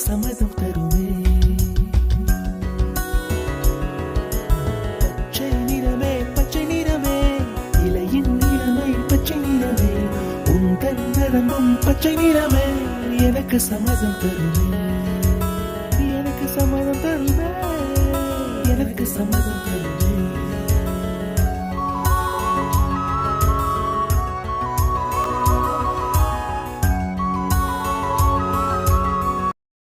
சம்மதம் தருமே. பச்சை நிறமே பச்சை நிறமே, இலையின் நிறமை பச்சை நிறமே, உந்தன் நிறமும் பச்சை நிறமே, எனக்கு சம்மதம் தருமே, எனக்கு சம்மதம் தருமே, எனக்கு சம்மதம் தருமே.